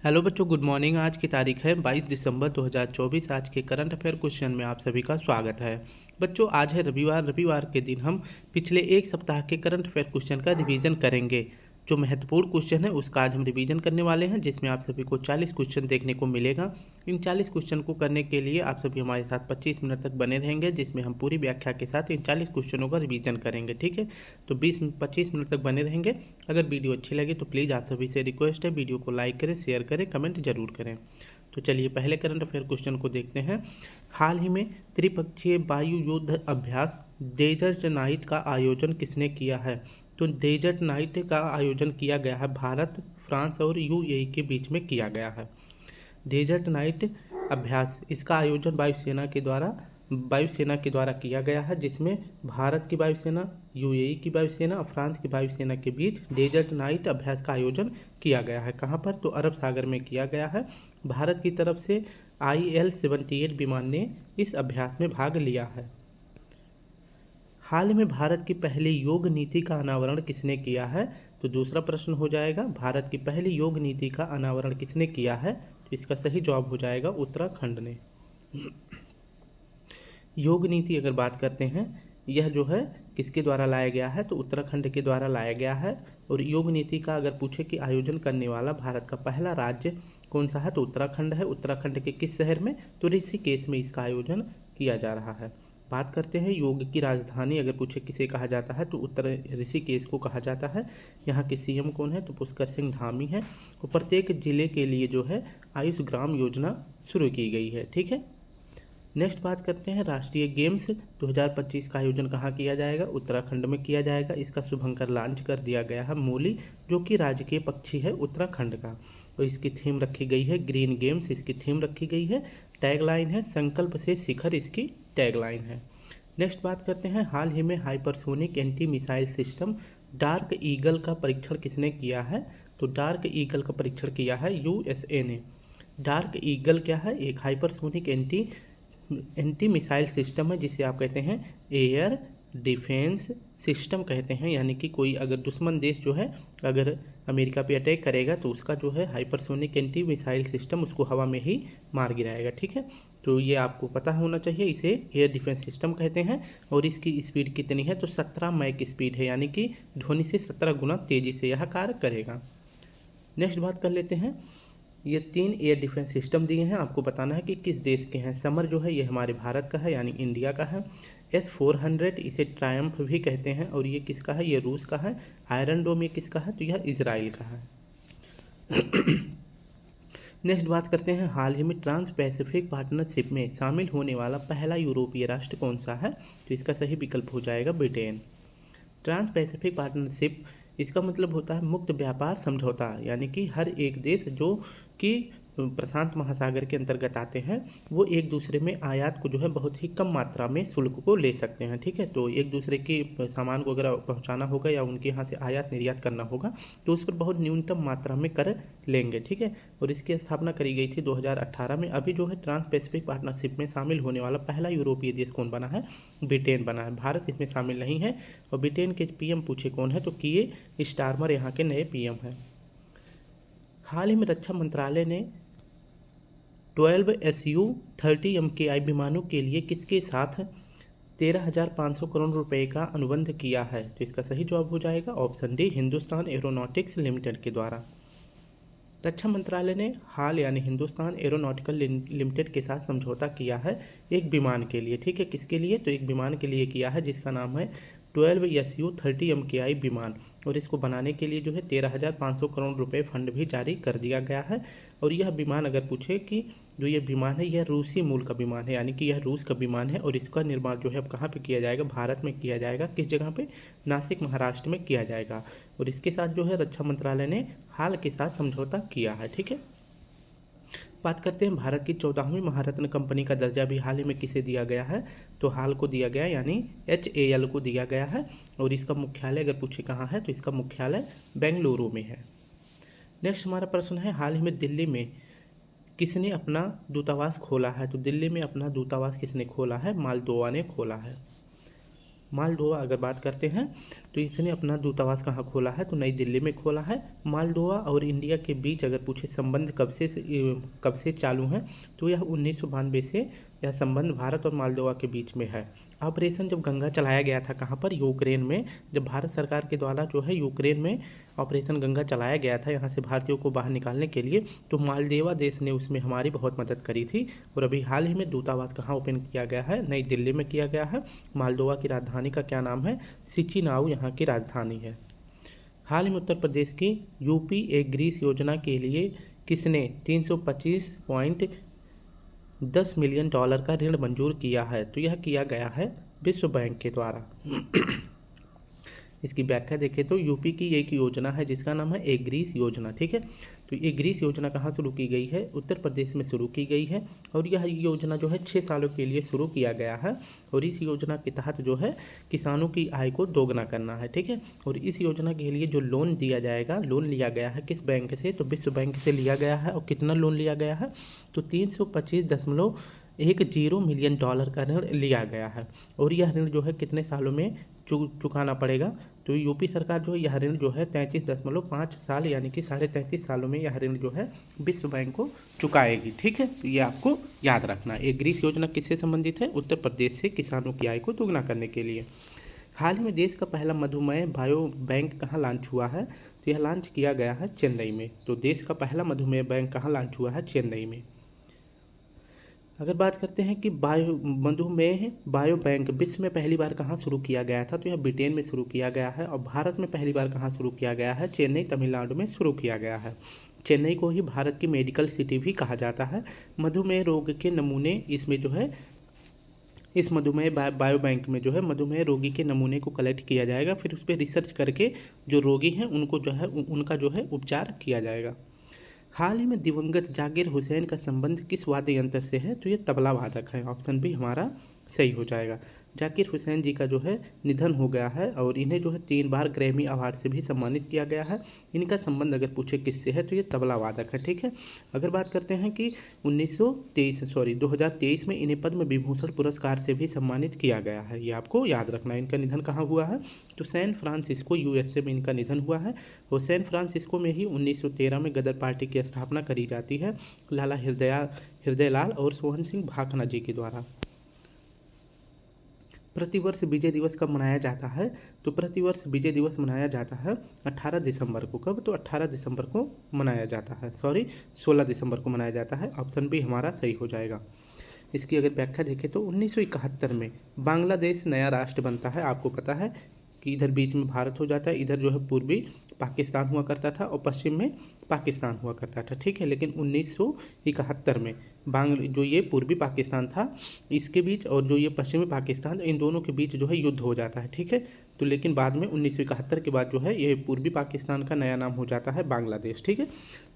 Hello बच्चों, good morning. आज की तारीख है 22 दिसंबर 2024। आज के करंट अफेयर क्वेश्चन में आप सभी का स्वागत है। बच्चों, आज है रविवार के दिन हम पिछले एक सप्ताह के करंट अफेयर क्वेश्चन का रिवीजन करेंगे। जो महत्वपूर्ण क्वेश्चन है उसका आज हम रिवीजन करने वाले हैं, जिसमें आप सभी को 40 क्वेश्चन देखने को मिलेगा। इन 40 क्वेश्चन को करने के लिए आप सभी हमारे साथ 25 मिनट तक बने रहेंगे, जिसमें हम पूरी व्याख्या के साथ इन 40 क्वेश्चनों का रिवीजन करेंगे। ठीक है, तो 20-25 मिनट तक बने रहेंगे। अगर वीडियो अच्छी लगे तो प्लीज़ आप सभी से रिक्वेस्ट है, वीडियो को लाइक करें, शेयर करें, कमेंट जरूर करें। तो चलिए पहले करंट अफेयर क्वेश्चन को देखते हैं। हाल ही में त्रिपक्षीय वायु युद्ध अभ्यास डेजर्ट नाइट का आयोजन किसने किया है? तो डेजर्ट नाइट का आयोजन किया गया है भारत, फ्रांस और यूएई के बीच में किया गया है। डेजर्ट नाइट अभ्यास, इसका आयोजन वायुसेना के द्वारा किया गया है, जिसमें भारत की वायुसेना, यूएई की वायुसेना और फ्रांस की वायुसेना के बीच डेजर्ट नाइट अभ्यास का आयोजन किया गया है। कहाँ पर? तो अरब सागर में किया गया है। भारत की तरफ से IL-78 विमान ने इस अभ्यास में भाग लिया है। हाल में भारत की पहली योग नीति का अनावरण किसने किया है? तो दूसरा प्रश्न हो जाएगा, भारत की पहली योग नीति का अनावरण किसने किया है? तो इसका सही जवाब हो जाएगा उत्तराखंड ने। योग नीति अगर बात करते हैं, यह जो है किसके द्वारा लाया गया है? तो उत्तराखंड के द्वारा लाया गया है। और योग नीति का अगर पूछे कि आयोजन करने वाला भारत का पहला राज्य कौन सा है, तो उत्तराखंड है। उत्तराखंड के किस शहर में? तो ऋषिकेश में इसका आयोजन किया जा रहा है। बात करते हैं योग की राजधानी अगर पूछे किसे कहा जाता है, तो उत्तर ऋषिकेश को कहा जाता है। यहाँ के CM कौन है? तो पुष्कर सिंह धामी है। और प्रत्येक जिले के लिए जो है आयुष ग्राम योजना शुरू की गई है। ठीक है, नेक्स्ट बात करते हैं, राष्ट्रीय गेम्स 2025 का आयोजन कहाँ किया जाएगा? उत्तराखंड में किया जाएगा। इसका शुभंकर लॉन्च कर दिया गया है मूली, जो कि राजकीय पक्षी है उत्तराखंड का। और इसकी थीम रखी गई है ग्रीन गेम्स, इसकी थीम रखी गई है। टैगलाइन है संकल्प से शिखर, इसकी टैगलाइन है। नेक्स्ट बात करते हैं, हाल ही में hypersonic anti missile system dark eagle का परीक्षण किसने किया है? तो डार्क ईगल का परीक्षण किया है USA ने। डार्क ईगल क्या है? एक हाइपरसोनिक एंटी मिसाइल सिस्टम है, जिसे आप कहते हैं एयर डिफेंस सिस्टम कहते हैं। यानी कि कोई अगर दुश्मन देश जो है अगर अमेरिका पे अटैक करेगा तो उसका जो है हाइपरसोनिक एंटी मिसाइल सिस्टम उसको हवा में ही मार गिराएगा। ठीक है, तो ये आपको पता होना चाहिए, इसे एयर डिफेंस सिस्टम कहते हैं। और इसकी स्पीड कितनी है? तो 17 मैक स्पीड है, यानी कि ध्वनि से 17 गुना तेज़ी से यह कार्य करेगा। नेक्स्ट बात कर लेते हैं, ये 3 एयर डिफेंस सिस्टम दिए हैं, आपको बताना है कि किस देश के हैं। समर जो है ये हमारे भारत का है, यानी इंडिया का है। S-400 इसे ट्रायम्फ भी कहते हैं, और ये किसका है? ये रूस का है। आयरन डोम ये किसका है? तो यह इजराइल का है। नेक्स्ट बात करते हैं, हाल ही में ट्रांस पैसिफिक पार्टनरशिप में शामिल होने वाला पहला यूरोपीय राष्ट्र कौन सा है? तो इसका सही विकल्प हो जाएगा ब्रिटेन। ट्रांस पैसिफिक पार्टनरशिप, इसका मतलब होता है मुक्त व्यापार समझौता, यानी कि हर एक देश जो कि प्रशांत महासागर के अंतर्गत आते हैं वो एक दूसरे में आयात को जो है बहुत ही कम मात्रा में शुल्क को ले सकते हैं। ठीक है, तो एक दूसरे के सामान को अगर पहुंचाना होगा या उनके यहाँ से आयात निर्यात करना होगा तो उस पर बहुत न्यूनतम मात्रा में कर लेंगे। ठीक है, और इसकी स्थापना करी गई थी 2018 में। अभी जो है ट्रांस पैसिफिक पार्टनरशिप में शामिल होने वाला पहला यूरोपीय देश कौन बना है? ब्रिटेन बना है। भारत इसमें शामिल नहीं है। और ब्रिटेन के PM पूछे कौन है? तो कीर स्टारमर यहाँ के नए PM हैं। हाल ही में रक्षा मंत्रालय ने 12 Su-30 MKI विमानों के लिए किसके साथ 13,500 करोड़ रुपए का अनुबंध किया है? तो इसका सही जवाब हो जाएगा option D, Hindustan aeronautics limited के द्वारा। रक्षा मंत्रालय ने हाल यानी हिंदुस्तान एरोनॉटिकल लिमिटेड के साथ समझौता किया है एक विमान के लिए। ठीक है, किसके लिए? तो एक विमान के लिए किया है जिसका नाम है 12 Su-30 MKI विमान। और इसको बनाने के लिए जो है 13,500 करोड़ रुपए फंड भी जारी कर दिया गया है। और यह विमान अगर पूछे कि जो ये विमान है यह रूसी मूल का विमान है, यानी कि यह रूस का विमान है। और इसका निर्माण जो है अब कहाँ पे किया जाएगा? भारत में किया जाएगा। किस जगह पे? नासिक, महाराष्ट्र में किया जाएगा। और इसके साथ जो है रक्षा मंत्रालय ने हाल के साथ समझौता किया है। ठीक है, बात करते हैं, भारत की 14वीं महारत्न कंपनी का दर्जा भी हाल ही में किसे दिया गया है? तो हाल को दिया गया, यानी HAL को दिया गया है। और इसका मुख्यालय अगर पूछे कहाँ है, तो इसका मुख्यालय बेंगलुरु में है। नेक्स्ट हमारा प्रश्न है, हाल ही में दिल्ली में किसने अपना दूतावास खोला है? तो दिल्ली में अपना दूतावास किसने खोला है? मालदोवा ने खोला है। मालदोवा अगर बात करते हैं तो इसने अपना दूतावास कहाँ खोला है, तो नई दिल्ली में खोला है। मालदोवा और इंडिया के बीच अगर पूछे संबंध कब से चालू हैं, तो यह 1992 से यह संबंध भारत और मालदोवा के बीच में है। ऑपरेशन जब गंगा चलाया गया था कहाँ पर, यूक्रेन में। जब भारत सरकार के द्वारा जो है यूक्रेन में ऑपरेशन गंगा चलाया गया था यहाँ से भारतीयों को बाहर निकालने के लिए, तो मालदीवा देश ने उसमें हमारी बहुत मदद करी थी। और अभी हाल ही में दूतावास कहाँ ओपन किया गया है, नई दिल्ली में किया गया है। मालदोवा की राजधानी का क्या नाम है, चिचिनाउ यहाँ की राजधानी है। हाल ही में उत्तर प्रदेश की यूपी ग्रीस योजना के लिए किसने 325.10 मिलियन डॉलर का ऋण मंजूर किया है, तो यह किया गया है विश्व बैंक के द्वारा। इसकी व्याख्या देखें तो यूपी की एक योजना है जिसका नाम है एग्रीस योजना, ठीक है। तो एग्रीस योजना कहाँ शुरू की गई है, उत्तर प्रदेश में शुरू की गई है। और यह योजना जो है 6 सालों के लिए शुरू किया गया है। और इस योजना के तहत जो है किसानों की आय को दोगुना करना है, ठीक है। और इस योजना के लिए जो लोन दिया जाएगा, लोन लिया गया है किस बैंक से, तो विश्व बैंक से लिया गया है। और कितना लोन लिया गया है, तो 325.10 मिलियन डॉलर का ऋण लिया गया है। और यह ऋण जो है कितने सालों में चुकाना पड़ेगा, तो यूपी सरकार जो है यह ऋण जो है 33.5 साल यानी कि 33.5 सालों में यह ऋण जो है विश्व बैंक को चुकाएगी, ठीक है। तो ये आपको याद रखना। एग्रीस योजना किससे संबंधित है, उत्तर प्रदेश से किसानों की आय को दोगुना करने के लिए। हाल ही में देश का पहला मधुमेह बायो बैंक कहाँ लॉन्च हुआ है, तो यह लॉन्च किया गया है चेन्नई में। तो देश का पहला मधुमेह बैंक कहाँ लॉन्च हुआ है, चेन्नई में। अगर बात करते हैं कि मधुमेह बायो बैंक विश्व में पहली बार कहाँ शुरू किया गया था, तो यह ब्रिटेन में शुरू किया गया है। और भारत में पहली बार कहाँ शुरू किया गया है, चेन्नई तमिलनाडु में शुरू किया गया है। चेन्नई को ही भारत की मेडिकल सिटी भी कहा जाता है। मधुमेह रोग के नमूने इसमें जो है इस मधुमेह बायो बैंक में जो है मधुमेह रोगी के नमूने को कलेक्ट किया जाएगा, फिर उस पर रिसर्च करके जो रोगी हैं उनको जो है उनका जो है उपचार किया जाएगा। हाल ही में दिवंगत जाकिर हुसैन का संबंध किस वाद्य यंत्र से है, तो ये तबला वादक है। ऑप्शन भी हमारा सही हो जाएगा। जाकिर हुसैन जी का जो है निधन हो गया है और इन्हें जो है 3 बार ग्रैमी अवार्ड से भी सम्मानित किया गया है। इनका संबंध अगर पूछे किससे है, तो ये तबला वादक है, ठीक है। अगर बात करते हैं कि 2023 में इन्हें पद्म विभूषण पुरस्कार से भी सम्मानित किया गया है, ये आपको याद रखना है। इनका निधन कहाँ हुआ है, तो सैन फ्रांसिस्को USA में इनका निधन हुआ है। और सैन फ्रांसिस्को में ही 1913 में गदर पार्टी की स्थापना करी जाती है लाला हृदयलाल और सोहन सिंह भाखना जी के द्वारा। प्रतिवर्ष विजय दिवस कब मनाया जाता है, तो प्रतिवर्ष विजय दिवस मनाया जाता है 18 दिसंबर को। कब, तो 18 दिसंबर को मनाया जाता है, 16 दिसंबर को मनाया जाता है। ऑप्शन भी हमारा सही हो जाएगा। इसकी अगर व्याख्या देखें तो 1971 में बांग्लादेश नया राष्ट्र बनता है। आपको पता है कि इधर बीच में भारत हो जाता है, इधर जो है पूर्वी पाकिस्तान हुआ करता था और पश्चिम में पाकिस्तान हुआ करता था, ठीक है। लेकिन 1971 में जो ये पूर्वी पाकिस्तान था इसके बीच और जो ये पश्चिमी पाकिस्तान, इन दोनों के बीच जो है युद्ध हो जाता है, ठीक है। तो लेकिन बाद में 1971 के बाद जो है ये पूर्वी पाकिस्तान का नया नाम हो जाता है बांग्लादेश, ठीक है।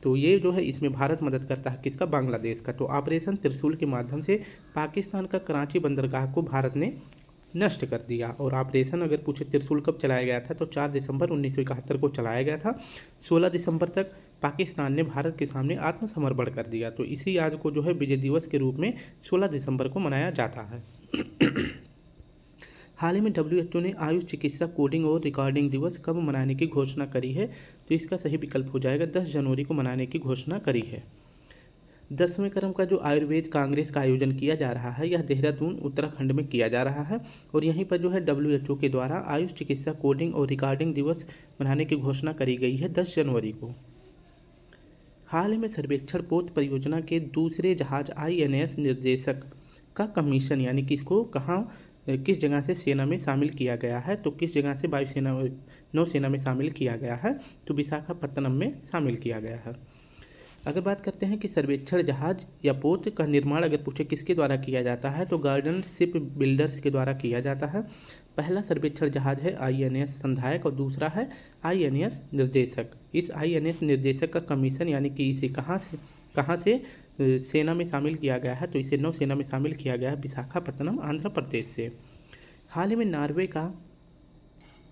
तो ये जो है इसमें भारत मदद करता है किसका, बांग्लादेश का। तो ऑपरेशन त्रिशूल के माध्यम से पाकिस्तान का कराची बंदरगाह को भारत ने नष्ट कर दिया। और ऑपरेशन अगर पूछे त्रिशूल कब चलाया गया था, तो 4 दिसंबर 1971 को चलाया गया था। 16 दिसंबर तक पाकिस्तान ने भारत के सामने आत्मसमर्पण कर दिया। तो इसी याद को जो है विजय दिवस के रूप में 16 दिसंबर को मनाया जाता है। हाल ही में WHO ने आयुष चिकित्सा कोडिंग और रिकॉर्डिंग दिवस कब मनाने की घोषणा करी है, तो इसका सही विकल्प हो जाएगा 10 जनवरी को मनाने की घोषणा करी है। 10वें क्रम का जो आयुर्वेद कांग्रेस का आयोजन किया जा रहा है, यह देहरादून उत्तराखंड में किया जा रहा है। और यहीं पर जो है WHO के द्वारा आयुष चिकित्सा कोडिंग और रिकॉर्डिंग दिवस मनाने की घोषणा करी गई है 10 जनवरी को। हाल ही में सर्वेक्षण पोत परियोजना के दूसरे जहाज INS निर्देशक का कमीशन यानी कि इसको किस जगह से सेना में शामिल किया गया है, तो किस जगह से वायुसेना नौसेना में शामिल किया गया है, तो विशाखापत्तनम में शामिल किया गया है। अगर बात करते हैं कि सर्वेक्षण जहाज या पोत का निर्माण अगर पूछे किसके द्वारा किया जाता है, तो गार्डन शिप बिल्डर्स के द्वारा किया जाता है। पहला सर्वेक्षण जहाज है INS संधायक और दूसरा है INS निर्देशक। इस INS निर्देशक का कमीशन यानी कि इसे कहाँ से सेना में शामिल किया गया है, तो इसे नौसेना में शामिल किया गया है विशाखापत्तनम आंध्र प्रदेश से। हाल ही में नॉर्वे का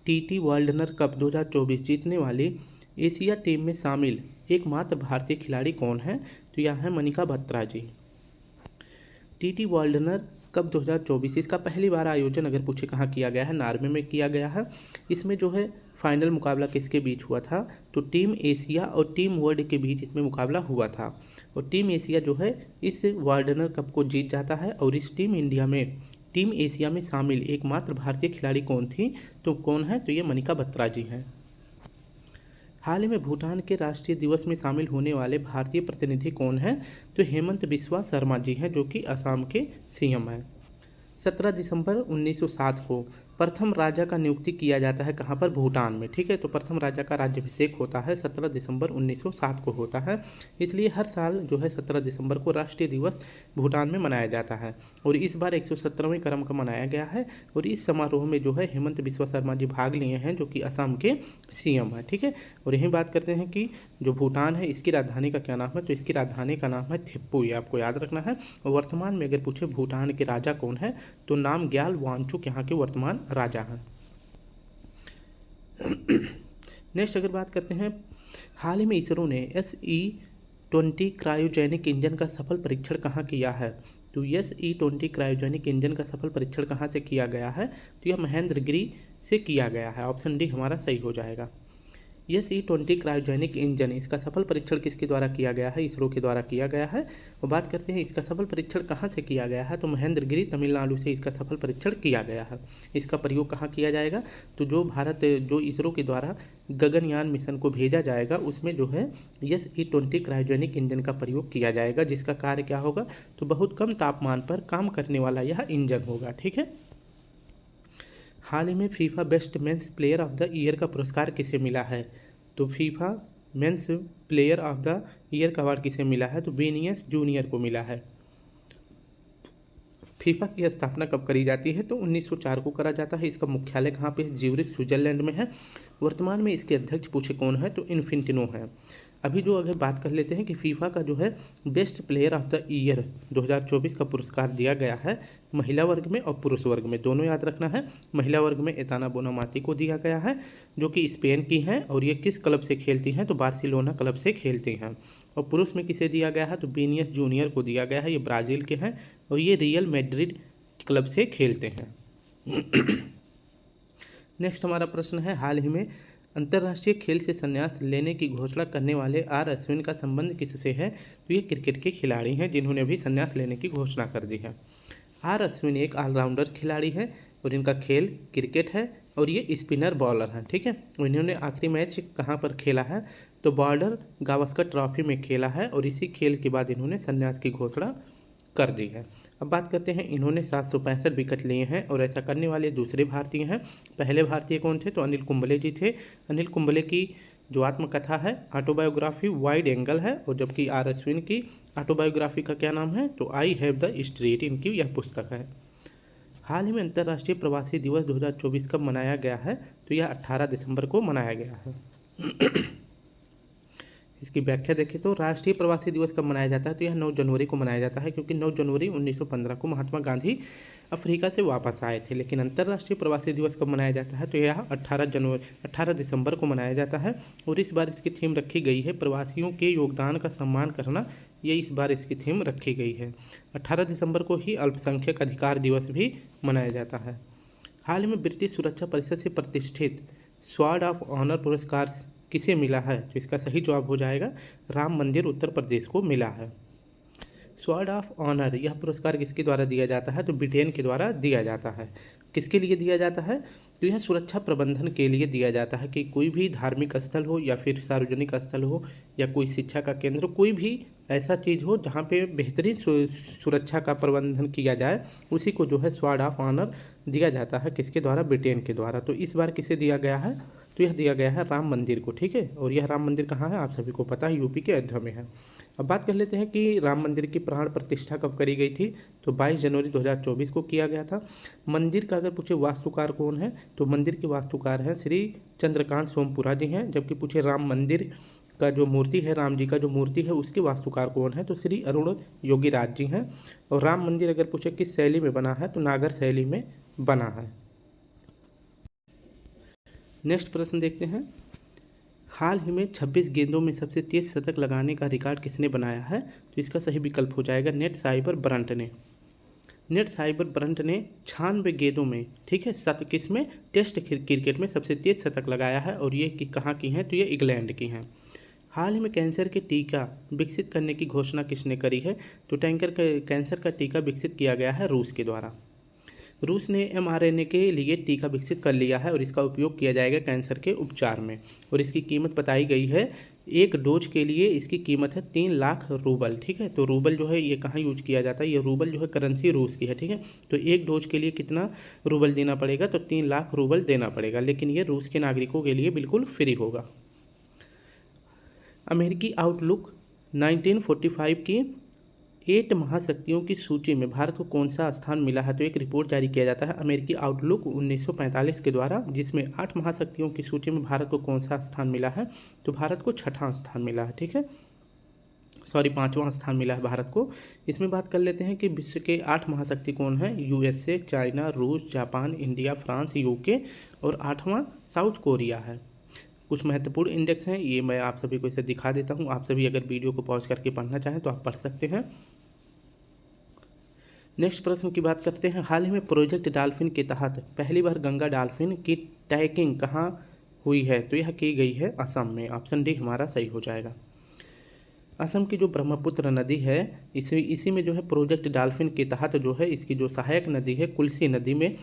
TT वाल्डनर कप 2024 जीतने वाली एशिया टीम में शामिल एकमात्र भारतीय खिलाड़ी कौन है, तो यह है मनिका बत्रा जी। टीटी वाल्डनर कप 2024, इसका पहली बार आयोजन अगर पूछे कहाँ किया गया है, नॉर्वे में किया गया है। इसमें जो है फाइनल मुकाबला किसके बीच हुआ था, तो टीम एशिया और टीम वर्ल्ड के बीच इसमें मुकाबला हुआ था। और टीम एशिया जो है इस वाल्डनर कप को जीत जाता है। और इस टीम एशिया में शामिल एकमात्र भारतीय खिलाड़ी कौन थी, तो कौन है, तो ये मनिका बत्रा जी हैं। हाल ही में भूटान के राष्ट्रीय दिवस में शामिल होने वाले भारतीय प्रतिनिधि कौन हैं, तो हेमंत बिस्वा शर्मा जी हैं, जो कि असम के सीएम हैं। 17 दिसंबर 1907 को प्रथम राजा का नियुक्ति किया जाता है कहाँ पर, भूटान में। ठीक है, तो प्रथम राजा का राज्याभिषेक होता है 17 दिसंबर 1907 को होता है। इसलिए हर साल जो है 17 दिसंबर को राष्ट्रीय दिवस भूटान में मनाया जाता है। और इस बार 117वें क्रम का मनाया गया है। और इस समारोह में जो है हेमंत बिस्वा शर्मा जी भाग लिए हैं, जो कि असम के सीएम हैं। ठीक है, और यही बात करते हैं कि जो भूटान है इसकी राजधानी का क्या नाम है, तो इसकी राजधानी का नाम है थिम्पू, ये आपको याद रखना है। और वर्तमान में अगर पूछे भूटान के राजा कौन है, तो नाम ग्याल वांगचुक यहाँ के वर्तमान राजा हैं। नेक्स्ट अगर बात करते हैं, हाल ही में इसरो ने SE-20 क्रायोजेनिक इंजन का सफल परीक्षण कहाँ किया है, तो SE-20 क्रायोजेनिक इंजन का सफल परीक्षण कहाँ से किया गया है, तो यह महेंद्रगिरी से किया गया है। ऑप्शन डी हमारा सही हो जाएगा। SE-20 क्रायोजेनिक इंजन, इसका सफल परीक्षण किसके द्वारा किया गया है, इसरो के द्वारा किया गया है। और बात करते हैं इसका सफल परीक्षण कहाँ से किया गया है, तो महेंद्रगिरी तमिलनाडु से इसका सफल परीक्षण किया गया है। इसका प्रयोग कहाँ किया जाएगा, तो जो इसरो के द्वारा गगनयान मिशन को भेजा जाएगा उसमें जो है SE-20 क्रायोजेनिक इंजन का प्रयोग किया जाएगा, जिसका कार्य क्या होगा, तो बहुत कम तापमान पर काम करने वाला यह इंजन होगा। ठीक है, हाल ही में FIFA best men's player of the year का पुरस्कार किसे मिला है, तो FIFA men's player of the year का अवार्ड किसे मिला है, तो विनीसियस जूनियर को मिला है। फीफा की स्थापना कब करी जाती है, तो 1904 को करा जाता है। इसका मुख्यालय कहाँ पे है, ज्यूरिख स्विट्जरलैंड में है। वर्तमान में इसके अध्यक्ष पूछे कौन है, तो इन्फेंटिनो है। अभी जो अगर बात कर लेते हैं कि फीफा का जो है best player of the year 2024 का पुरस्कार दिया गया है महिला वर्ग में और पुरुष वर्ग में, दोनों याद रखना है। महिला वर्ग में एताना बोनामाती को दिया गया है, जो कि स्पेन की हैं और ये किस क्लब से खेलती हैं, तो बार्सिलोना क्लब से खेलती हैं। और पुरुष में किसे दिया गया है, तो विनीसियस जूनियर को दिया गया है, ये ब्राज़ील के हैं और ये रियल मैड्रिड क्लब से खेलते हैं। नेक्स्ट हमारा प्रश्न है, हाल ही में अंतर्राष्ट्रीय खेल से संन्यास लेने की घोषणा करने वाले आर अश्विन का संबंध किससे है, तो ये क्रिकेट के खिलाड़ी हैं जिन्होंने भी संन्यास लेने की घोषणा कर दी है। आर अश्विन एक ऑलराउंडर खिलाड़ी है और इनका खेल क्रिकेट है और ये स्पिनर बॉलर हैं। ठीक है, इन्होंने आखिरी मैच कहाँ पर खेला है, तो बॉर्डर गावस्कर ट्रॉफी में खेला है और इसी खेल के बाद इन्होंने संन्यास की घोषणा कर दी है। अब बात करते हैं, इन्होंने 765 विकेट लिए हैं और ऐसा करने वाले दूसरे भारतीय हैं। पहले भारतीय कौन थे, तो अनिल कुंबले जी थे। अनिल कुंबले की जो आत्मकथा है ऑटोबायोग्राफी वाइड एंगल है, और जबकि आर अश्विन की ऑटोबायोग्राफी का क्या नाम है, तो आई हैव द स्ट्रीट, इनकी यह पुस्तक है। हाल ही में अंतर्राष्ट्रीय प्रवासी दिवस 2024 कब मनाया गया है, तो यह 18 दिसंबर को मनाया गया है। इसकी व्याख्या देखें तो राष्ट्रीय प्रवासी दिवस कब मनाया जाता है, तो यह 9 जनवरी को मनाया जाता है, क्योंकि 9 जनवरी 1915 को महात्मा गांधी अफ्रीका से वापस आए थे। लेकिन अंतर्राष्ट्रीय प्रवासी दिवस कब मनाया जाता है, तो यह 18 दिसंबर को मनाया जाता है। और इस बार इसकी थीम रखी गई है प्रवासियों के योगदान का सम्मान करना, ये इस बार इसकी थीम रखी गई है। 18 दिसंबर को ही अल्पसंख्यक अधिकार दिवस भी मनाया जाता है। हाल ही में ब्रिटिश सुरक्षा परिषद से प्रतिष्ठित स्वॉर्ड ऑफ ऑनर पुरस्कार किसे मिला है, तो इसका सही जवाब हो जाएगा राम मंदिर उत्तर प्रदेश को मिला है। स्वॉर्ड ऑफ ऑनर यह पुरस्कार किसके द्वारा दिया जाता है, तो ब्रिटेन के द्वारा दिया जाता है। किसके लिए दिया जाता है, तो यह सुरक्षा प्रबंधन के लिए दिया जाता है कि कोई भी धार्मिक स्थल हो या फिर सार्वजनिक स्थल हो या कोई शिक्षा का केंद्र, कोई भी ऐसा चीज़ हो जहाँ पे बेहतरीन सुरक्षा का प्रबंधन किया जाए, उसी को जो है स्वॉर्ड ऑफ ऑनर दिया जाता है। किसके द्वारा, ब्रिटेन के द्वारा। तो इस बार किसे दिया गया है, तो यह दिया गया है राम मंदिर को। ठीक है, और यह राम मंदिर कहाँ है, आप सभी को पता है, यूपी के अयोध्या में है। अब बात कर लेते हैं कि राम मंदिर की प्राण प्रतिष्ठा कब करी गई थी, तो 22 जनवरी 2024 को किया गया था। मंदिर का अगर पूछे वास्तुकार कौन है, तो मंदिर के वास्तुकार हैं श्री चंद्रकांत सोमपुरा जी हैं। जबकि पूछे राम मंदिर का जो मूर्ति है, राम जी का जो मूर्ति है, उसके वास्तुकार कौन है, तो श्री अरुण योगीराज जी हैं। और राम मंदिर अगर पूछे किस शैली में बना है, तो नागर शैली में बना है। नेक्स्ट प्रश्न देखते हैं, हाल ही में 26 गेंदों में सबसे तेज शतक लगाने का रिकॉर्ड किसने बनाया है, तो इसका सही विकल्प हो जाएगा नेट साइबर ब्रंट ने। नेट साइबर ब्रंट ने 96 गेंदों में, ठीक है, किस में, टेस्ट क्रिकेट में सबसे तेज शतक लगाया है और ये कहाँ की हैं, तो ये इंग्लैंड की हैं। हाल ही में कैंसर के टीका विकसित करने की घोषणा किसने करी है, तो कैंसर का टीका विकसित किया गया है रूस के द्वारा। रूस ने mRNA के लिए टीका विकसित कर लिया है और इसका उपयोग किया जाएगा कैंसर के उपचार में, और इसकी कीमत बताई गई है, एक डोज के लिए इसकी कीमत है 3 लाख रूबल, ठीक है। तो रूबल जो है ये कहाँ यूज किया जाता है, ये रूबल जो है करेंसी रूस की है, ठीक है। तो एक डोज के लिए कितना रूबल देना पड़ेगा, तो 3 लाख रूबल देना पड़ेगा, लेकिन ये रूस के नागरिकों के लिए बिल्कुल फ्री होगा। अमेरिकी आउटलुक 1945 की 8 महाशक्तियों की सूची में भारत को कौन सा स्थान मिला है, तो एक रिपोर्ट जारी किया जाता है अमेरिकी आउटलुक 1945 के द्वारा, जिसमें 8 महाशक्तियों की सूची में भारत को कौन सा स्थान मिला है, तो भारत को 6वां स्थान मिला है, ठीक है, सॉरी 5वां स्थान मिला है भारत को। इसमें बात कर लेते हैं कि विश्व के 8 महाशक्ति कौन है, USA, चाइना, रूस, जापान, इंडिया, फ्रांस, UK और 8वां साउथ कोरिया है। कुछ महत्वपूर्ण इंडेक्स हैं, ये मैं आप सभी को इसे दिखा देता हूँ, आप सभी अगर वीडियो को पॉज करके पढ़ना चाहें तो आप पढ़ सकते हैं। नेक्स्ट प्रश्न की बात करते हैं। हाल ही में प्रोजेक्ट डॉल्फिन के तहत पहली बार गंगा डॉल्फिन की टैगिंग कहाँ हुई है, तो यह की गई है असम में। ऑप्शन डी हमारा सही हो जाएगा। असम की जो ब्रह्मपुत्र नदी है, इसी में जो है प्रोजेक्ट डॉल्फिन के तहत जो है इसकी जो सहायक नदी है कुल्सी नदी में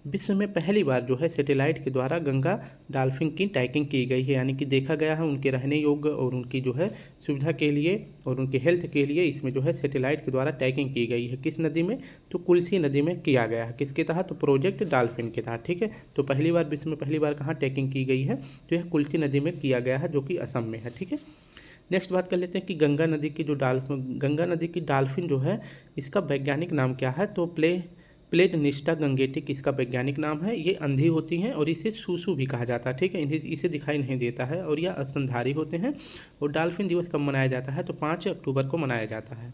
विश्व में पहली बार जो है सैटेलाइट के द्वारा गंगा डॉल्फिन की टैगिंग की गई है, यानी कि देखा गया है उनके रहने योग्य और उनकी जो है सुविधा के लिए और उनके हेल्थ के लिए इसमें जो है सैटेलाइट के द्वारा टैगिंग की गई है। किस नदी में, तो कुल्सी नदी में किया गया है। किसके तहत, तो प्रोजेक्ट डॉल्फिन के तहत, ठीक है। तो पहली बार विश्व में पहली बार कहाँ टैगिंग की गई है, तो यह कुल्सी नदी में किया गया है जो कि असम में है, ठीक है। नेक्स्ट बात कर लेते हैं कि गंगा नदी की डॉल्फिन जो है इसका वैज्ञानिक नाम क्या है, तो प्लेटनिस्टा गंगेटिक इसका वैज्ञानिक नाम है। ये अंधी होती हैं और इसे सूसू भी कहा जाता है, ठीक है। इसे दिखाई नहीं देता है और यह स्तनधारी होते हैं। और डॉल्फिन दिवस कब मनाया जाता है, तो 5 अक्टूबर को मनाया जाता है।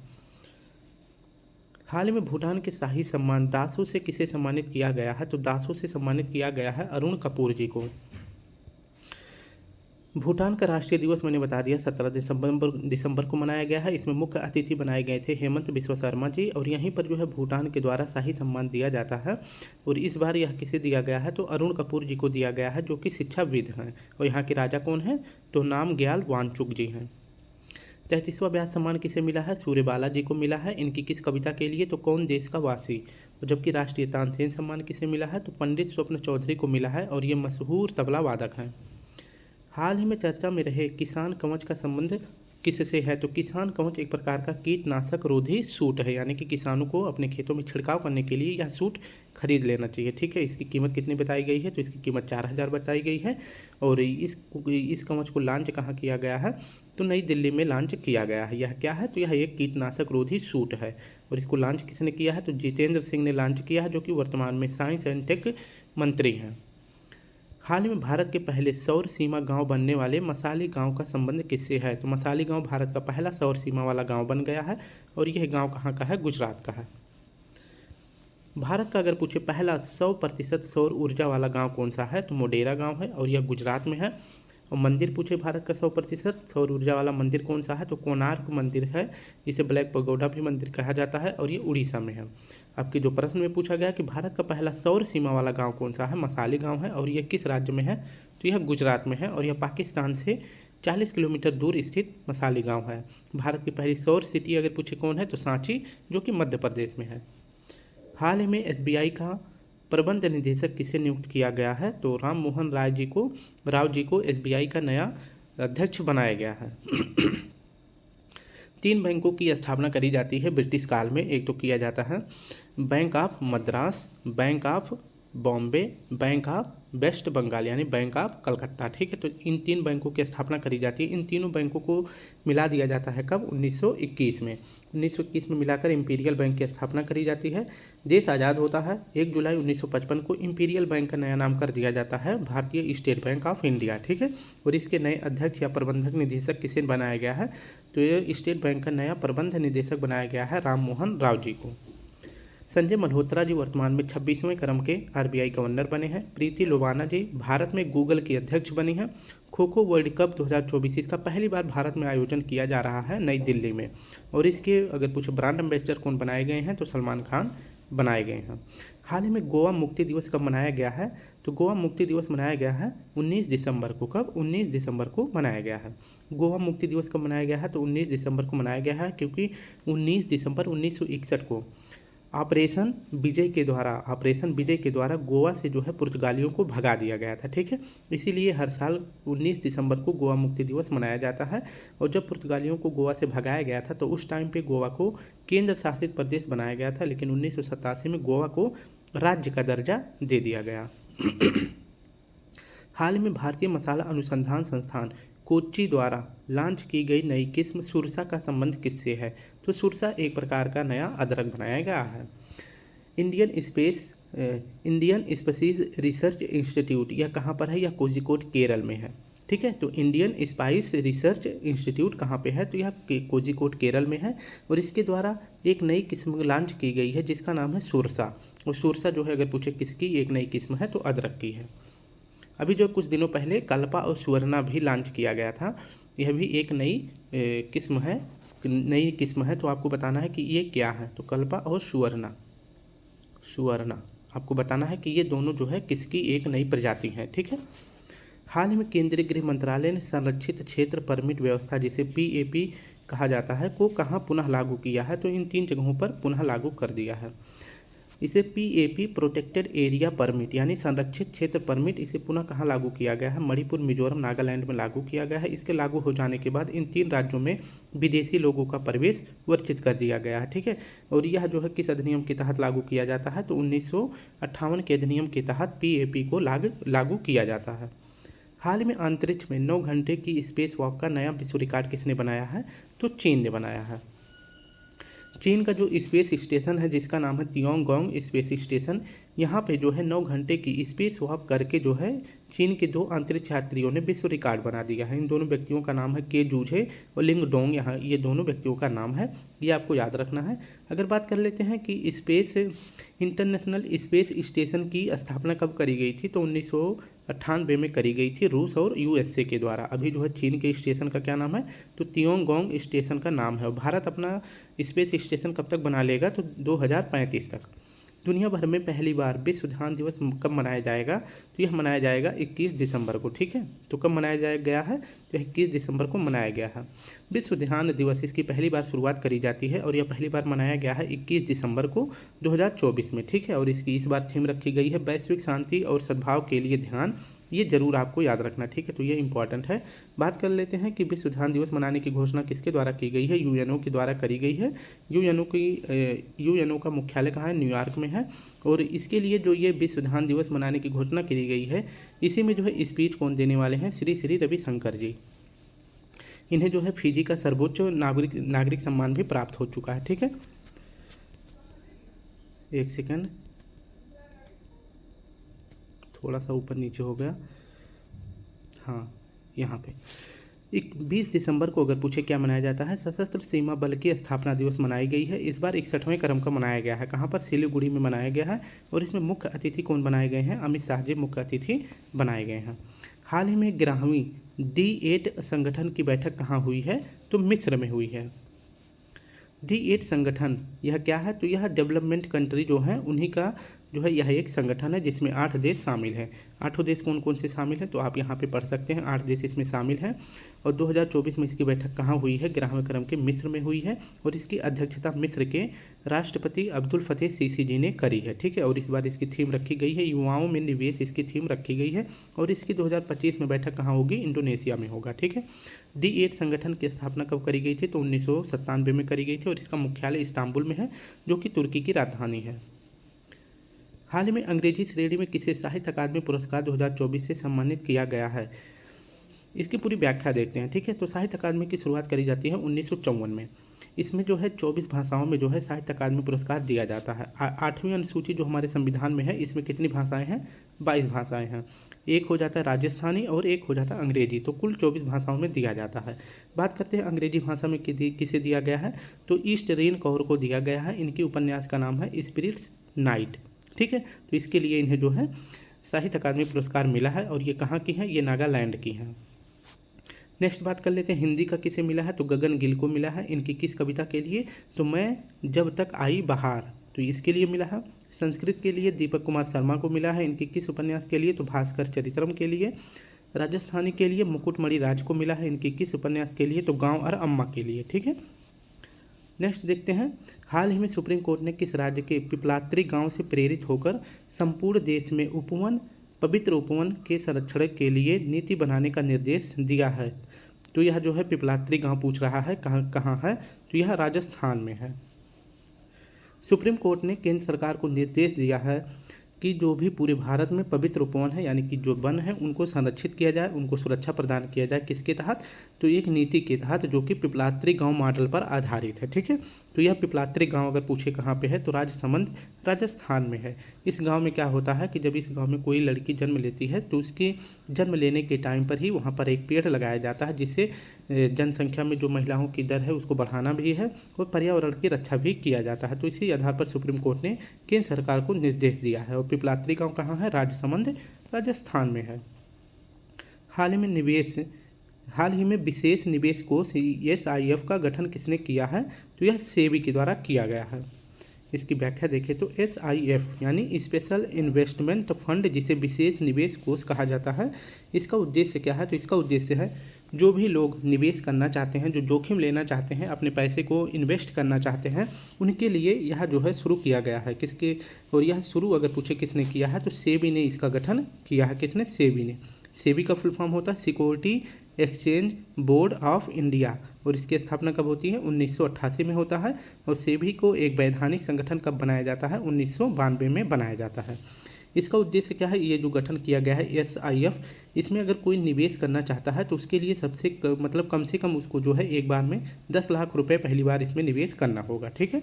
हाल ही में भूटान के शाही सम्मान दासो से किसे सम्मानित किया गया है, तो दासो से सम्मानित किया गया है अरुण कपूर जी को। भूटान का राष्ट्रीय दिवस मैंने बता दिया 17 दिसंबर को मनाया गया है। इसमें मुख्य अतिथि बनाए गए थे हेमंत बिस्वा शर्मा जी, और यहीं पर जो है भूटान के द्वारा शाही सम्मान दिया जाता है। और इस बार यह किसे दिया गया है, तो अरुण कपूर जी को दिया गया है जो कि शिक्षाविद हैं। और यहाँ के राजा कौन हैं, तो नामग्याल वांगचुक जी हैं। 33वां ब्याज सम्मान किसे मिला है, सूर्यबाला जी को मिला है। इनकी किस कविता के लिए, तो कौन देश का वासी। जबकि राष्ट्रीय तानसेन सम्मान किसे मिला है, तो पंडित स्वप्न चौधरी को मिला है और ये मशहूर तबला वादक हैं। हाल ही में चर्चा में रहे किसान कवच का संबंध किससे है, तो किसान कवच एक प्रकार का कीटनाशक रोधी सूट है, यानी कि किसानों को अपने खेतों में छिड़काव करने के लिए यह सूट खरीद लेना चाहिए, ठीक है। इसकी कीमत कितनी बताई गई है, तो इसकी कीमत 4000 बताई गई है। और इस कवच को लॉन्च कहाँ किया गया है, तो नई दिल्ली में लॉन्च किया गया है। यह क्या है, तो यह एक कीटनाशक रोधी सूट है। और इसको लॉन्च किसने किया है, तो जितेंद्र सिंह ने लॉन्च किया है, जो कि वर्तमान में साइंस एंड टेक मंत्री हैं। हाल ही में भारत के पहले सौर सीमा गांव बनने वाले मसाली गांव का संबंध किससे है, तो मसाली गांव भारत का पहला सौर सीमा वाला गांव बन गया है और यह गांव कहाँ का है, गुजरात का है। भारत का अगर पूछे पहला 100% सौर ऊर्जा वाला गांव कौन सा है, तो मोढेरा गांव है और यह गुजरात में है। और मंदिर पूछे भारत का 100% सौर ऊर्जा वाला मंदिर कौन सा है, तो कोणार्क मंदिर है, इसे ब्लैक पगोडा भी मंदिर कहा जाता है और ये उड़ीसा में है। आपके जो प्रश्न में पूछा गया कि भारत का पहला सौर सीमा वाला गांव कौन सा है, मसाली गांव है और यह किस राज्य में है, तो यह गुजरात में है और यह पाकिस्तान से 40 किलोमीटर दूर स्थित मसाली गाँव है। भारत की पहली सौर सिटी अगर पूछे कौन है, तो सांची, जो कि मध्य प्रदेश में है। हाल ही में SBI का प्रबंध निदेशक किसे नियुक्त किया गया है, तो राम मोहन राव जी को SBI का नया अध्यक्ष बनाया गया है। 3 बैंकों की स्थापना करी जाती है ब्रिटिश काल में। एक तो किया जाता है Bank of Madras, Bank of Bombay, Bank of West Bengal यानी बैंक ऑफ कलकत्ता, ठीक है। तो इन 3 बैंकों की स्थापना करी जाती है। इन तीनों बैंकों को मिला दिया जाता है कब, 1921 में। 1921 में मिलाकर इंपीरियल बैंक की स्थापना करी जाती है। देश आज़ाद होता है 1 जुलाई 1955 को। इंपीरियल बैंक का नया नाम कर दिया जाता है भारतीय स्टेट बैंक ऑफ इंडिया, ठीक है। और इसके नए अध्यक्ष या प्रबंधक निदेशक किसे बनाया गया है, तो ये स्टेट बैंक का नया प्रबंध निदेशक बनाया गया है राम मोहन राव जी को। संजय मल्होत्रा जी वर्तमान में 26वें क्रम के RBI गवर्नर बने हैं। प्रीति लोबाना जी भारत में गूगल की अध्यक्ष बनी हैं। खो खो वर्ल्ड कप 2024 इसका पहली बार भारत में आयोजन किया जा रहा है नई दिल्ली में। और इसके अगर कुछ ब्रांड एम्बेसडर कौन बनाए गए हैं, तो सलमान खान बनाए गए हैं। हाल ही में गोवा मुक्ति दिवस कब मनाया गया है? तो गोवा मुक्ति दिवस मनाया गया है 19 दिसंबर को। कब? 19 दिसंबर को मनाया गया है। गोवा मुक्ति दिवस कब मनाया गया है? तो 19 दिसंबर को मनाया गया है, क्योंकि 19 दिसंबर 1961 को ऑपरेशन विजय के द्वारा गोवा से जो है पुर्तगालियों को भगा दिया गया था। ठीक है, इसीलिए हर साल 19 दिसंबर को गोवा मुक्ति दिवस मनाया जाता है। और जब पुर्तगालियों को गोवा से भगाया गया था तो उस टाइम पे गोवा को केंद्र शासित प्रदेश बनाया गया था, लेकिन 1987 में गोवा को राज्य का दर्जा दे दिया गया। हाल में भारतीय मसाला अनुसंधान संस्थान कोच्चि द्वारा लॉन्च की गई नई किस्म सुरसा का संबंध किससे है? तो सुरसा एक प्रकार का नया अदरक बनाया गया है। इंडियन स्पाइस रिसर्च इंस्टीट्यूट यह कहाँ पर है? यह कोझिकोड केरल में है। ठीक है, तो इंडियन स्पाइस रिसर्च इंस्टीट्यूट कहाँ पे है? तो यह कोझिकोड केरल में है। और इसके द्वारा एक नई किस्म लॉन्च की गई है जिसका नाम है सुरसा। और सुरसा जो है, अगर पूछे किसकी एक नई किस्म है, तो अदरक की है। अभी जो कुछ दिनों पहले कल्पा और सुवर्णा भी लॉन्च किया गया था, यह भी एक नई किस्म है। तो आपको बताना है कि ये क्या है। तो कल्पा और सुवर्णा आपको बताना है कि ये दोनों जो है किसकी एक नई प्रजाति है। ठीक है, हाल ही में केंद्रीय गृह मंत्रालय ने संरक्षित क्षेत्र परमिट व्यवस्था, जिसे PAP कहा जाता है, को कहाँ पुनः लागू किया है? तो इन 3 जगहों पर पुनः लागू कर दिया है। इसे PAP प्रोटेक्टेड एरिया परमिट यानी संरक्षित क्षेत्र परमिट, इसे पुनः कहाँ लागू किया गया है? मणिपुर, मिजोरम, नागालैंड में लागू किया गया है। इसके लागू हो जाने के बाद इन 3 राज्यों में विदेशी लोगों का प्रवेश वर्जित कर दिया गया है। ठीक है, और यह जो है किस अधिनियम के तहत लागू किया जाता है? तो 1958 के अधिनियम के तहत PAP को लागू किया जाता है। हाल में अंतरिक्ष में 9 घंटे की स्पेस वॉक का नया विश्व रिकॉर्ड किसने बनाया है? तो चीन ने बनाया है। चीन का जो स्पेस स्टेशन है जिसका नाम है तियोंगोंग स्पेस स्टेशन, यहाँ पे जो है 9 घंटे की स्पेस वॉक करके जो है चीन के 2 अंतरिक्ष यात्रियों ने विश्व रिकॉर्ड बना दिया है। इन दोनों व्यक्तियों का नाम है के जूझे और लिंग डोंग। यहाँ ये दोनों व्यक्तियों का नाम है, ये आपको याद रखना है। अगर बात कर लेते हैं कि इंटरनेशनल स्पेस स्टेशन की स्थापना कब करी गई थी? तो 1998 में करी गई थी, रूस और USA के द्वारा। अभी जो है चीन के स्टेशन का क्या नाम है? तो तियोंगोंग स्टेशन का नाम है। और भारत अपना स्पेस स्टेशन कब तक बना लेगा? तो 2035 तक। दुनिया भर में पहली बार विश्व ध्यान दिवस कब मनाया जाएगा? तो यह मनाया जाएगा 21 दिसंबर को। ठीक है, तो कब मनाया गया है? तो 21 दिसंबर को मनाया गया है विश्व ध्यान दिवस। इसकी पहली बार शुरुआत करी जाती है और यह पहली बार मनाया गया है 21 दिसंबर को 2024 में। ठीक है, और इसकी इस बार थीम रखी गई है वैश्विक शांति और सद्भाव के लिए ध्यान। ये जरूर आपको याद रखना। ठीक है, तो ये इंपॉर्टेंट है। बात कर लेते हैं कि विश्व ध्यान दिवस मनाने की घोषणा किसके द्वारा की गई है? UNO के द्वारा करी गई है। UNO का मुख्यालय कहाँ है? न्यूयॉर्क में है। और इसके लिए जो ये विश्व ध्यान दिवस मनाने की घोषणा की गई है, इसी में जो है स्पीच कौन देने वाले हैं? श्री रविशंकर जी। इन्हें जो है फिजी का सर्वोच्च नागरिक सम्मान भी प्राप्त हो चुका है। ठीक है, एक सेकंड, थोड़ा सा ऊपर नीचे हो गया। हाँ, यहाँ पे 20 दिसंबर को अगर पूछे क्या मनाया जाता है? सशस्त्र सीमा बल की स्थापना दिवस मनाई गई है। इस बार 61वें क्रम का मनाया गया है। कहाँ पर? सिलीगुड़ी में मनाया गया है। और इसमें मुख्य अतिथि कौन बनाए गए हैं? अमित शाह जी मुख्य अतिथि बनाए गए हैं। हाल ही में 11वीं D8 संगठन की बैठक कहाँ हुई है? तो मिस्र में हुई है। D8 संगठन यह क्या है? तो यह डेवलपमेंट कंट्री जो है उन्हीं का जो है यह एक संगठन है जिसमें 8 देश शामिल हैं। 8 देश कौन कौन से शामिल हैं? तो आप यहाँ पे पढ़ सकते हैं, 8 देश इसमें शामिल हैं। और 2024 में इसकी बैठक कहाँ हुई है? 11वें क्रम के मिस्र में हुई है। और इसकी अध्यक्षता मिस्र के राष्ट्रपति अब्दुल फतेह सीसी जी ने करी है। ठीक है, और इस बार इसकी थीम रखी गई है युवाओं में निवेश, इसकी थीम रखी गई है। और इसकी 2025 में बैठक कहाँ होगी? इंडोनेशिया में होगा। ठीक है, D8 संगठन की स्थापना कब करी गई थी? तो 1997 में करी गई थी। और इसका मुख्यालय इस्तांबुल में है, जो कि तुर्की की राजधानी है। हाल ही में अंग्रेजी श्रेणी में किसे साहित्य अकादमी पुरस्कार 2024 से सम्मानित किया गया है? इसकी पूरी व्याख्या देखते हैं। ठीक है, तो साहित्य अकादमी की शुरुआत करी जाती है 1954 में। इसमें जो है 24 भाषाओं में जो है साहित्य अकादमी पुरस्कार दिया जाता है। 8वीं अनुसूची जो हमारे संविधान में है, इसमें कितनी भाषाएं हैं? 22 भाषाएं हैं। एक हो जाता है राजस्थानी और एक हो जाता है अंग्रेजी, तो कुल 24 भाषाओं में दिया जाता है। बात करते हैं अंग्रेजी भाषा में किसे दिया गया है? तो ईस्ट रेन कौर को दिया गया है। इनकी उपन्यास का नाम है स्पिरिट्स नाइट। ठीक है, तो इसके लिए इन्हें जो है साहित्य अकादमी पुरस्कार मिला है। और ये कहाँ की है? ये नागालैंड की है। नेक्स्ट बात कर लेते हैं हिंदी का किसे मिला है? तो गगन गिल को मिला है। इनकी किस कविता के लिए? तो मैं जब तक आई बहार, तो इसके लिए मिला है। संस्कृत के लिए दीपक कुमार शर्मा को मिला है, इनके किस उपन्यास के लिए, तो भास्कर चरित्रम के लिए। राजस्थानी के लिए मुकुटमणि राज को मिला है, इनके किस उपन्यास के लिए, तो गांव और अम्मा के लिए। ठीक है, नेक्स्ट देखते हैं, हाल ही में सुप्रीम कोर्ट ने किस राज्य के पिपलात्री गांव से प्रेरित होकर संपूर्ण देश में उपवन, पवित्र उपवन के संरक्षण के लिए नीति बनाने का निर्देश दिया है। तो यह जो है पिपलात्री गांव पूछ रहा है, कहाँ है, तो यह राजस्थान में है। सुप्रीम कोर्ट ने केंद्र सरकार को निर्देश दिया है कि जो भी पूरे भारत में पवित्र उपवन है यानी कि जो वन है उनको संरक्षित किया जाए, उनको सुरक्षा प्रदान किया जाए। किसके तहत, तो एक नीति के तहत जो कि पिपलात्री गांव मॉडल पर आधारित है। ठीक है, तो यह पिपलात्री गांव अगर पूछे कहाँ पे है, तो राजसमंद राजस्थान में है। इस गांव में क्या होता है कि जब इस गांव में कोई लड़की जन्म लेती है तो उसके जन्म लेने के टाइम पर ही वहाँ पर एक पेड़ लगाया जाता है, जिससे जनसंख्या में जो महिलाओं की दर है उसको बढ़ाना भी है और पर्यावरण की रक्षा भी किया जाता है। तो इसी आधार पर सुप्रीम कोर्ट ने केंद्र सरकार को निर्देश दिया है। और पिपलात्री गांव कहाँ है, राजसमंद राजस्थान में है। हाल ही में विशेष निवेश कोष SIF का गठन किसने किया है, तो यह सेबी के द्वारा किया गया है। इसकी व्याख्या देखें तो SIF यानी स्पेशल इन्वेस्टमेंट फंड, जिसे विशेष निवेश कोष कहा जाता है, इसका उद्देश्य क्या है, तो इसका उद्देश्य है जो भी लोग निवेश करना चाहते हैं, जो जोखिम लेना चाहते हैं, अपने पैसे को इन्वेस्ट करना चाहते हैं, उनके लिए यह जो है शुरू किया गया है। किसके, और यह शुरू अगर पूछे किसने किया है, तो सेबी ने इसका गठन किया है। किसने, सेबी ने। सेबी का फुल फॉर्म होता है security exchange board of India, और इसकी स्थापना कब होती है, 1988 में होता है। और सेबी को एक वैधानिक संगठन कब बनाया जाता है, 1992 में बनाया जाता है। इसका उद्देश्य क्या है, ये जो गठन किया गया है SIF, इसमें अगर कोई निवेश करना चाहता है तो उसके लिए मतलब कम से कम उसको जो है एक बार में 10 लाख रुपए पहली बार इसमें निवेश करना होगा। ठीक है।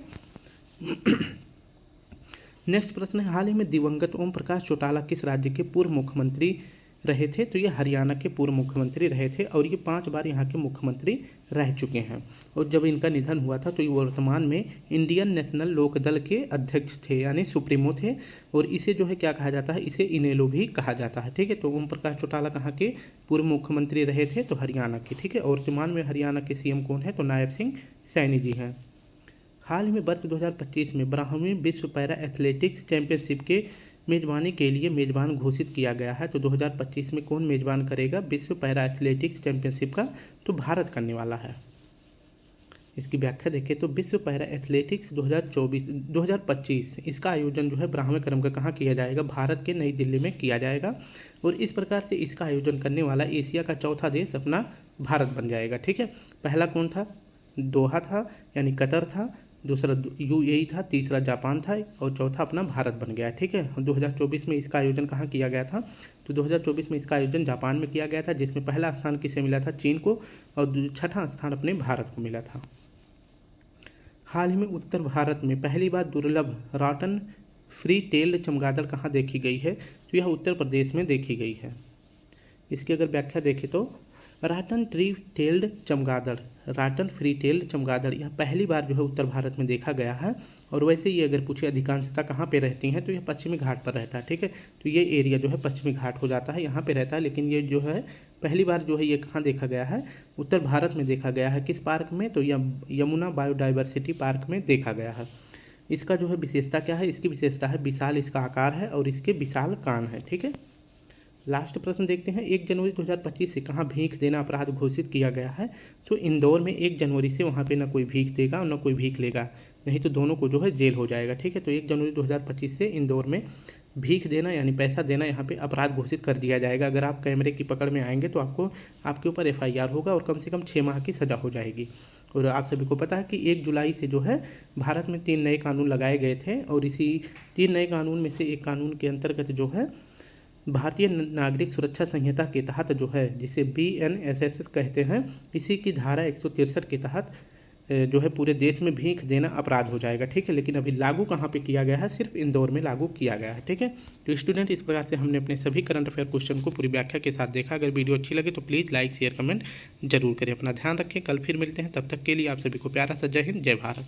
नेक्स्ट प्रश्न है, हाल ही में दिवंगत ओम प्रकाश चौटाला किस राज्य के पूर्व मुख्यमंत्री रहे थे, तो ये हरियाणा के पूर्व मुख्यमंत्री रहे थे और ये 5 बार यहाँ के मुख्यमंत्री रह चुके हैं। और जब इनका निधन हुआ था तो ये वर्तमान में इंडियन नेशनल लोकदल के अध्यक्ष थे यानी सुप्रीमो थे, और इसे जो है क्या कहा जाता है, इसे इनेलो भी कहा जाता है। ठीक है, तो ओम प्रकाश चौटाला कहाँ के पूर्व मुख्यमंत्री रहे थे, तो हरियाणा के। ठीक है, और वर्तमान में हरियाणा के CM कौन है, तो नायब सिंह सैनी जी हैं। हाल ही में वर्ष 2025 में 12वीं विश्व पैरा एथलेटिक्स चैंपियनशिप के मेज़बानी के लिए मेज़बान घोषित किया गया है। तो 2025 में कौन मेज़बान करेगा विश्व पैरा एथलेटिक्स चैंपियनशिप का, तो भारत करने वाला है। इसकी व्याख्या देखें तो विश्व पैरा एथलेटिक्स 2025 इसका आयोजन जो है 12वें क्रम का कहाँ किया जाएगा, भारत के नई दिल्ली में किया जाएगा। और इस प्रकार से इसका आयोजन करने वाला एशिया का चौथा देश अपना भारत बन जाएगा। ठीक है, पहला कौन था, दोहा था यानी कतर था, दूसरा UAE था, तीसरा जापान था और चौथा अपना भारत बन गया। ठीक है, 2024 में इसका आयोजन कहाँ किया गया था, तो 2024 में इसका आयोजन जापान में किया गया था, जिसमें पहला स्थान किसे मिला था, चीन को, और छठा स्थान अपने भारत को मिला था। हाल ही में उत्तर भारत में पहली बार दुर्लभ रॉटन फ्री टेल्ड चमगादड़ कहाँ देखी गई है, तो यह उत्तर प्रदेश में देखी गई है। इसकी अगर व्याख्या देखें तो राटन ट्री टेल्ड चमगादड़, राटन फ्री टेल्ड चमगादड़ यह पहली बार जो है उत्तर भारत में देखा गया है। और वैसे ये अगर पूछे अधिकांशता कहाँ पे रहती हैं, तो यह पश्चिमी घाट पर रहता है। ठीक है, तो ये एरिया जो है पश्चिमी घाट हो जाता है, यहाँ पे रहता है। लेकिन ये जो है पहली बार जो है ये कहाँ देखा गया है, उत्तर भारत में देखा गया है। किस पार्क में, तो यमुना बायोडाइवर्सिटी पार्क में देखा गया है। इसका जो है विशेषता क्या है, इसकी विशेषता है विशाल इसका आकार है और इसके विशाल कान है। ठीक है, लास्ट प्रश्न देखते हैं, 1 जनवरी 2025 से कहाँ भीख देना अपराध घोषित किया गया है, तो इंदौर में 1 जनवरी से वहाँ पे ना कोई भीख देगा और ना कोई भीख लेगा, नहीं तो दोनों को जो है जेल हो जाएगा। ठीक है, तो 1 जनवरी 2025 से इंदौर में भीख देना यानी पैसा देना यहाँ पे अपराध घोषित कर दिया जाएगा। अगर आप कैमरे की पकड़ में आएंगे तो आपके ऊपर FIR होगा और कम से कम 6 माह की सज़ा हो जाएगी। और आप सभी को पता है कि 1 जुलाई से जो है भारत में 3 नए कानून लगाए गए थे, और इसी 3 नए कानून में से एक कानून के अंतर्गत जो है भारतीय नागरिक सुरक्षा संहिता के तहत जो है, जिसे BNSS कहते हैं, इसी की धारा 163 के तहत जो है पूरे देश में भीख देना अपराध हो जाएगा। ठीक है, लेकिन अभी लागू कहाँ पे किया गया है, सिर्फ इंदौर में लागू किया गया है। ठीक है, तो स्टूडेंट इस प्रकार से हमने अपने सभी करंट अफेयर क्वेश्चन को पूरी व्याख्या के साथ देखा। अगर वीडियो अच्छी लगे तो प्लीज़ लाइक शेयर कमेंट जरूर करें। अपना ध्यान रखें, कल फिर मिलते हैं, तब तक के लिए आप सभी को प्यारा सा जय हिंद, जय भारत।